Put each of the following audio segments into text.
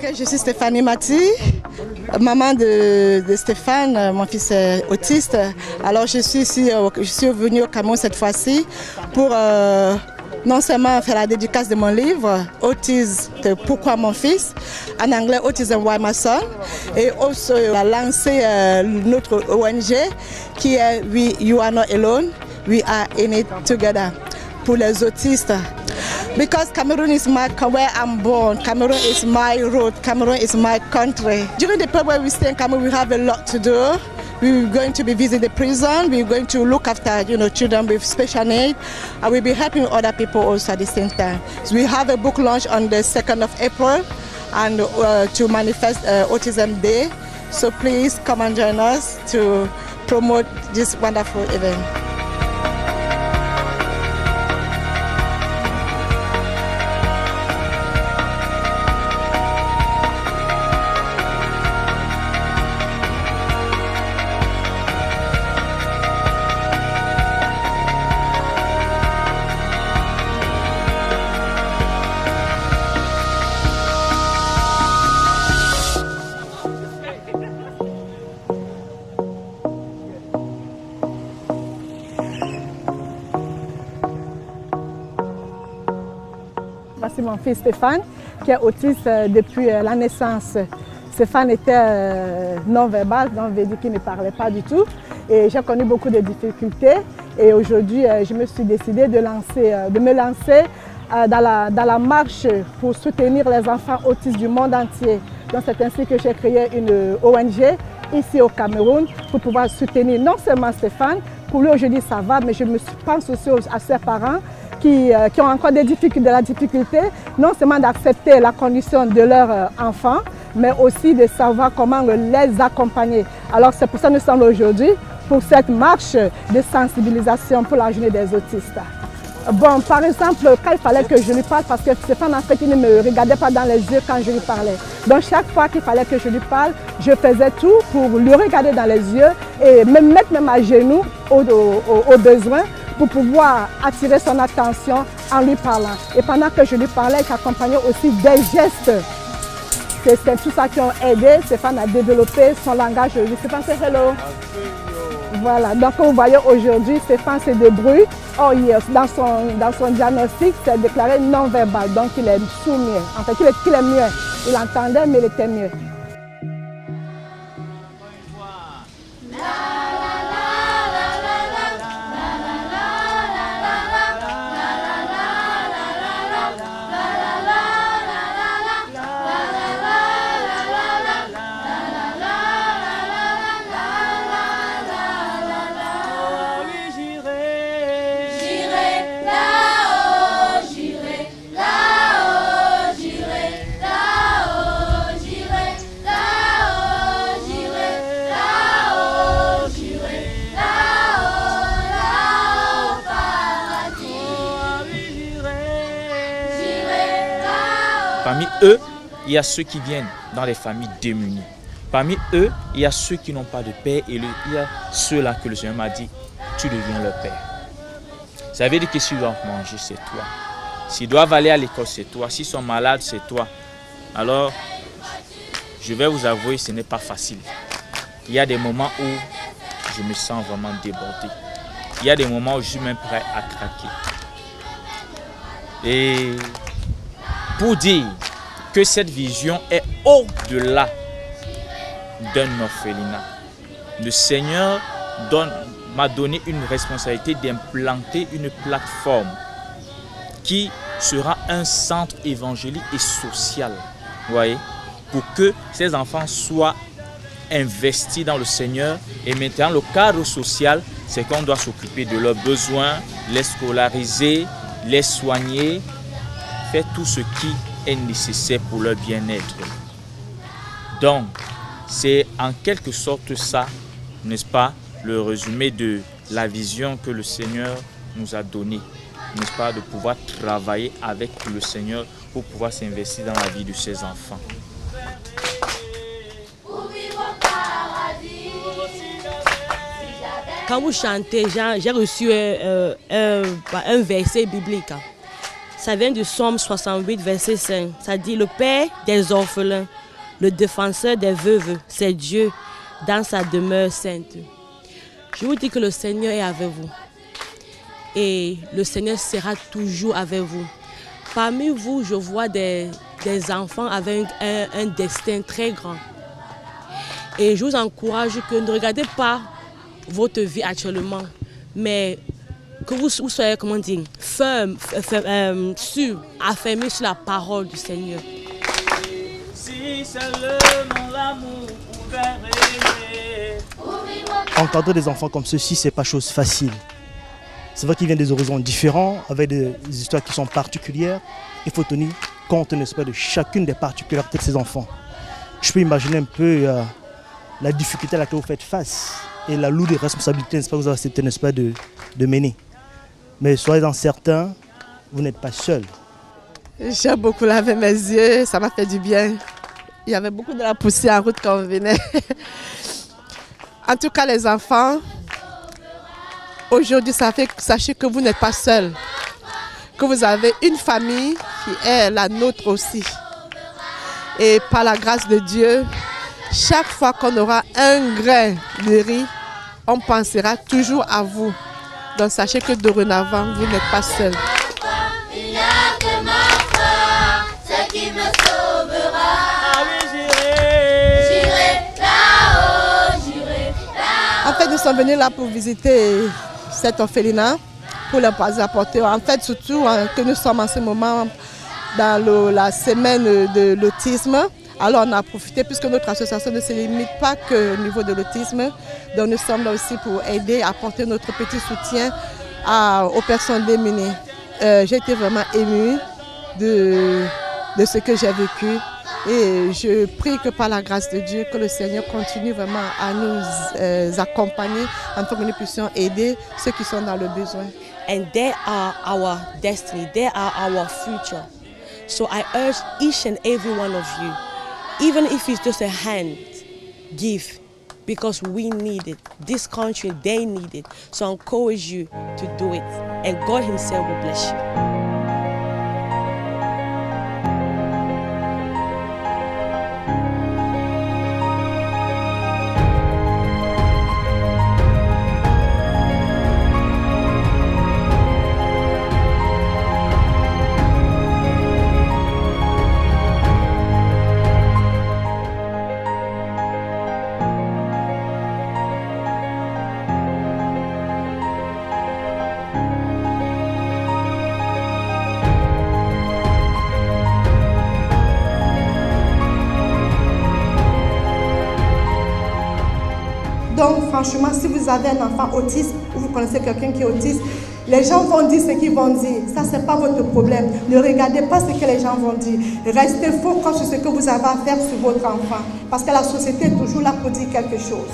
Ok, je suis Stéphanie Mati, maman de Stéphane, mon fils est autiste. Alors je suis venue au Cameroun cette fois-ci pour non seulement faire la dédicace de mon livre Autisme, pourquoi mon fils, en anglais Autism Why My Son, et aussi lancer notre ONG qui est You Are Not Alone, We Are In It Together pour les autistes. Because Cameroon is where I'm born, Cameroon is my root, Cameroon is my country. During the period where we stay in Cameroon, we have a lot to do. We're going to be visiting the prison. We're going to look after, children with special needs, and we'll be helping other people also at the same time. So we have a book launch on the 2nd of April, and to manifest Autism Day. So please come and join us to promote this wonderful event. Voici mon fils Stéphane, qui est autiste depuis la naissance. Stéphane était non-verbal, donc veut dire qu'il ne parlait pas du tout. Et j'ai connu beaucoup de difficultés. Et aujourd'hui, je me suis décidée de me lancer dans la marche pour soutenir les enfants autistes du monde entier. Donc c'est ainsi que j'ai créé une ONG ici au Cameroun pour pouvoir soutenir non seulement Stéphane, pour lui aujourd'hui ça va, mais je pense aussi à ses parents qui ont encore de la difficulté, non seulement d'accepter la condition de leur enfant, mais aussi de savoir comment les accompagner. Alors c'est pour ça que nous sommes aujourd'hui pour cette marche de sensibilisation pour la journée des autistes. Bon, par exemple, quand il fallait que je lui parle, parce que Stéphane, en fait, il ne me regardait pas dans les yeux quand je lui parlais. Donc, chaque fois qu'il fallait que je lui parle, je faisais tout pour lui regarder dans les yeux et me mettre même à genoux au besoin pour pouvoir attirer son attention en lui parlant. Et pendant que je lui parlais, j'accompagnais aussi des gestes. C'est tout ça qui a aidé Stéphane à développer son langage. Stéphane, c'est hello. Voilà, donc vous voyez aujourd'hui, Stéphane se débrouille. Oh yes, dans son diagnostic, c'est déclaré non-verbal, donc il est sourd-muet. En fait, il est muet. Il entendait, mais il était muet. Parmi eux, il y a ceux qui viennent dans les familles démunies. Parmi eux, il y a ceux qui n'ont pas de père et il y a ceux-là que le Seigneur m'a dit, tu deviens leur père. Ça veut dire que s'ils doivent manger, c'est toi. S'ils doivent aller à l'école, c'est toi. S'ils sont malades, c'est toi. Alors, je vais vous avouer, ce n'est pas facile. Il y a des moments où je me sens vraiment débordé. Il y a des moments où je suis même prêt à craquer. Et pour dire que cette vision est au-delà d'un orphelinat. Le Seigneur m'a donné une responsabilité d'implanter une plateforme qui sera un centre évangélique et social, vous voyez, pour que ces enfants soient investis dans le Seigneur. Et maintenant, le cadre social, c'est qu'on doit s'occuper de leurs besoins, les scolariser, les soigner, faire tout ce qui est nécessaire pour leur bien-être. Donc, c'est en quelque sorte ça, n'est-ce pas, le résumé de la vision que le Seigneur nous a donnée, n'est-ce pas, de pouvoir travailler avec le Seigneur pour pouvoir s'investir dans la vie de ses enfants. Quand vous chantez, j'ai reçu un verset biblique. Ça vient du Psaume 68, verset 5. Ça dit, le Père des orphelins, le défenseur des veuves, c'est Dieu dans sa demeure sainte. Je vous dis que le Seigneur est avec vous. Et le Seigneur sera toujours avec vous. Parmi vous, je vois des enfants avec un destin très grand. Et je vous encourage que ne regardez pas votre vie actuellement, mais que vous soyez, comment dire, ferme, sûr, affermi sur la parole du Seigneur. Si seulement l'amour pouvait régner. Encadrer des enfants comme ceux-ci, ce n'est pas chose facile. C'est vrai qu'ils viennent des horizons différents, avec des histoires qui sont particulières. Il faut tenir compte, n'est-ce pas, de chacune des particularités de ces enfants. Je peux imaginer un peu la difficulté à laquelle vous faites face et la lourde responsabilité, n'est-ce pas, que vous avez accepté, n'est-ce pas, de mener. Mais soyez-en certains, vous n'êtes pas seul. J'ai beaucoup lavé mes yeux, ça m'a fait du bien. Il y avait beaucoup de la poussière en route quand on venait. En tout cas, les enfants, aujourd'hui, sachez que vous n'êtes pas seuls, que vous avez une famille qui est la nôtre aussi. Et par la grâce de Dieu, chaque fois qu'on aura un grain de riz, on pensera toujours à vous. Donc sachez que dorénavant, vous n'êtes pas seuls. Il n'y a que ma foi, ce qui me sauvera. Ah oui, j'irai là-haut, j'irai là-haut. En fait, nous sommes venus là pour visiter cet orphelinat, pour leur apporter. En fait, surtout que nous sommes en ce moment dans la semaine de l'autisme. Alors on a profité, puisque notre association ne se limite pas qu'au niveau de l'autisme. Donc nous sommes là aussi pour aider, apporter notre petit soutien aux personnes démunies. J'ai été vraiment émue de ce que j'ai vécu. Et je prie que par la grâce de Dieu, que le Seigneur continue vraiment à nous accompagner afin que nous puissions aider ceux qui sont dans le besoin. And they are our destiny, they are our future. So I urge each and every one of you, even if it's just a hand, give, because we need it. This country, they need it. So I encourage you to do it, and God Himself will bless you. Donc franchement, si vous avez un enfant autiste ou vous connaissez quelqu'un qui est autiste, les gens vont dire ce qu'ils vont dire. Ça, ce n'est pas votre problème. Ne regardez pas ce que les gens vont dire. Restez focus sur ce que vous avez à faire sur votre enfant. Parce que la société est toujours là pour dire quelque chose.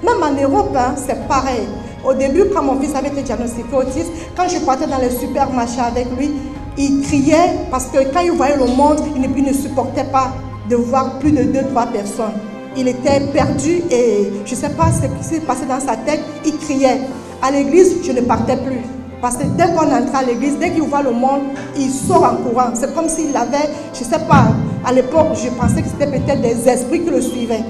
Même en Europe, c'est pareil. Au début, quand mon fils avait été diagnostiqué autiste, quand je partais dans les supermarchés avec lui, il criait parce que quand il voyait le monde, il ne supportait pas de voir plus de 2-3 personnes. Il était perdu et je ne sais pas ce qui s'est passé dans sa tête, il criait. À l'église, je ne partais plus. Parce que dès qu'on entrait à l'église, dès qu'il voit le monde, il sort en courant. C'est comme s'il avait, je ne sais pas, à l'époque, je pensais que c'était peut-être des esprits qui le suivaient.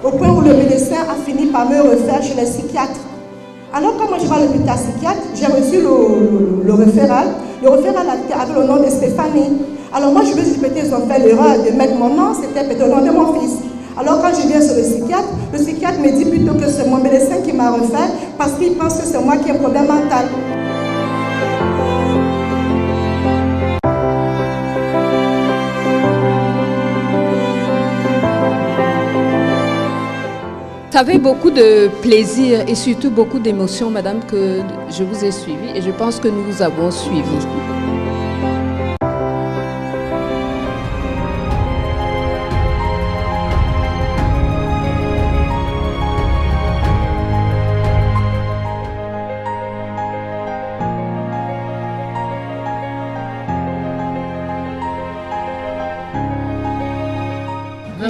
Au point où le médecin a fini par me refaire chez les psychiatres. Alors quand moi je vais à l'hôpital psychiatre, j'ai reçu le référal. Le référal avait le nom de Stéphanie. Alors moi je me suis dit, peut-être ils ont fait l'erreur de mettre mon nom, c'était peut-être le nom de mon fils. Alors quand je viens sur le psychiatre me dit plutôt que c'est mon médecin qui m'a refait parce qu'il pense que c'est moi qui ai un problème mental. Ça fait beaucoup de plaisir et surtout beaucoup d'émotions, madame, que je vous ai suivi et je pense que nous vous avons suivi.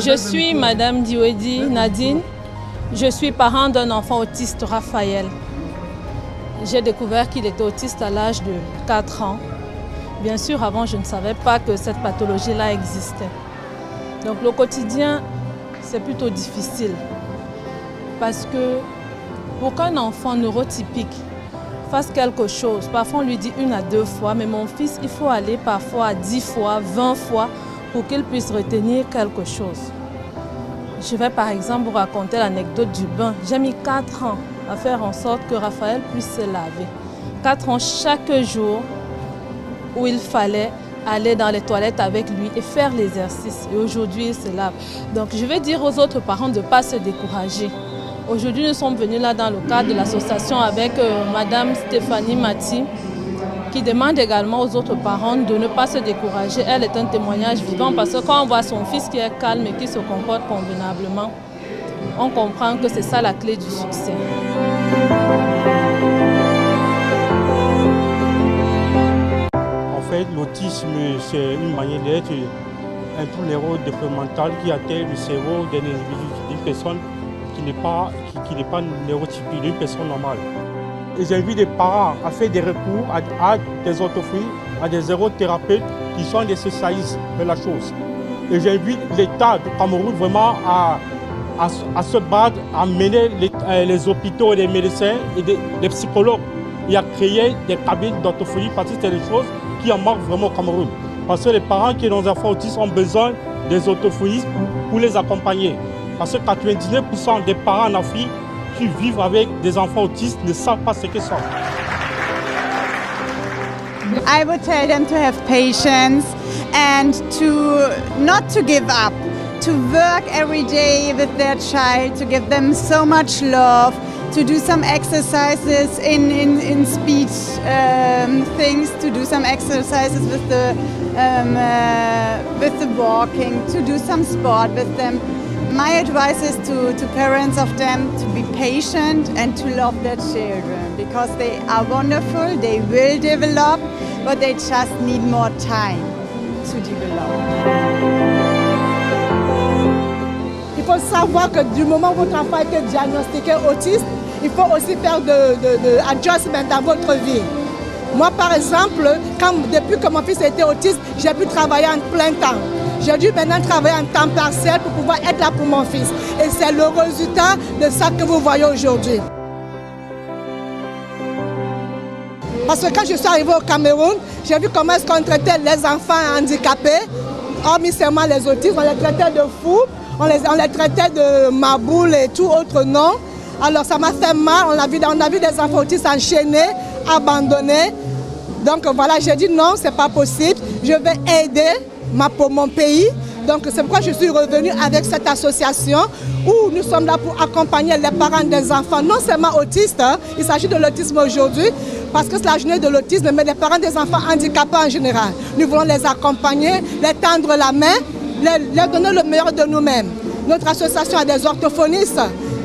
Je suis Madame Diwedi Nadine. Je suis parent d'un enfant autiste, Raphaël. J'ai découvert qu'il était autiste à l'âge de 4 ans. Bien sûr, avant, je ne savais pas que cette pathologie-là existait. Donc le quotidien, c'est plutôt difficile. Parce que pour qu'un enfant neurotypique fasse quelque chose, parfois on lui dit 1 à 2 fois, mais mon fils, il faut aller parfois 10 fois, 20 fois pour qu'il puisse retenir quelque chose. Je vais par exemple vous raconter l'anecdote du bain. J'ai mis 4 ans à faire en sorte que Raphaël puisse se laver. 4 ans chaque jour où il fallait aller dans les toilettes avec lui et faire l'exercice. Et aujourd'hui, il se lave. Donc je vais dire aux autres parents de ne pas se décourager. Aujourd'hui, nous sommes venus là dans le cadre de l'association avec Madame Stéphanie Mati, qui demande également aux autres parents de ne pas se décourager. Elle est un témoignage vivant parce que quand on voit son fils qui est calme et qui se comporte convenablement, on comprend que c'est ça la clé du succès. En fait, l'autisme, c'est une manière d'être, un trouble neurodéveloppemental qui atteint le cerveau d'une personne qui n'est pas neurotypique, d'une personne normale. Et j'invite les parents à faire des recours à des orthophonistes, à des ergothérapeutes qui sont des spécialistes de la chose. Et j'invite l'État du Cameroun vraiment à se battre, à mener les hôpitaux et les médecins et les psychologues et à créer des cabines d'orthophonie parce que c'est des choses qui en manquent vraiment au Cameroun. Parce que les parents qui ont des enfants autistes ont besoin des orthophonistes pour les accompagner. Parce que 99% des parents en Afrique qui vivent avec des enfants autistes ne savent pas ce que c'est. I would tell them to have patience and not to give up, to work every day with their child, to give them so much love, to do some exercises in speech things, to do some exercises with the walking, to do some sport with them. My advice is to parents of them to be patient and to love their children because they are wonderful, they will develop, but they just need more time to develop. Il faut savoir que du moment où votre enfant a été diagnostiqué autiste, il faut aussi faire de adjustment dans votre vie. Moi, par exemple, depuis que mon fils a été autiste, j'ai pu travailler en plein temps. J'ai dû maintenant travailler en temps partiel pour pouvoir être là pour mon fils. Et c'est le résultat de ça que vous voyez aujourd'hui. Parce que quand je suis arrivée au Cameroun, j'ai vu comment est-ce qu'on traitait les enfants handicapés, hormis seulement les autistes, on les traitait de fous, on les traitait de maboules et tout autre nom. Alors ça m'a fait mal, on a vu des enfants autistes enchaînés, abandonnés. Donc voilà, j'ai dit non, c'est pas possible, je vais aider mon pays. Donc c'est pourquoi je suis revenue avec cette association où nous sommes là pour accompagner les parents des enfants, non seulement autistes, il s'agit de l'autisme aujourd'hui, parce que c'est la journée de l'autisme, mais les parents des enfants handicapés en général. Nous voulons les accompagner, les tendre la main, leur donner le meilleur de nous-mêmes. Notre association a des orthophonistes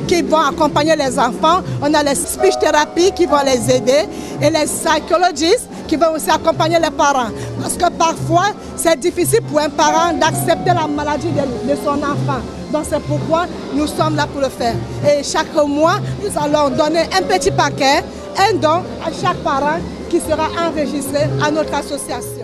qui vont accompagner les enfants, on a les speech thérapies qui vont les aider et les psychologistes qui vont aussi accompagner les parents. Parce que parfois, c'est difficile pour un parent d'accepter la maladie de son enfant. Donc c'est pourquoi nous sommes là pour le faire. Et chaque mois, nous allons donner un petit paquet, un don à chaque parent qui sera enregistré à notre association.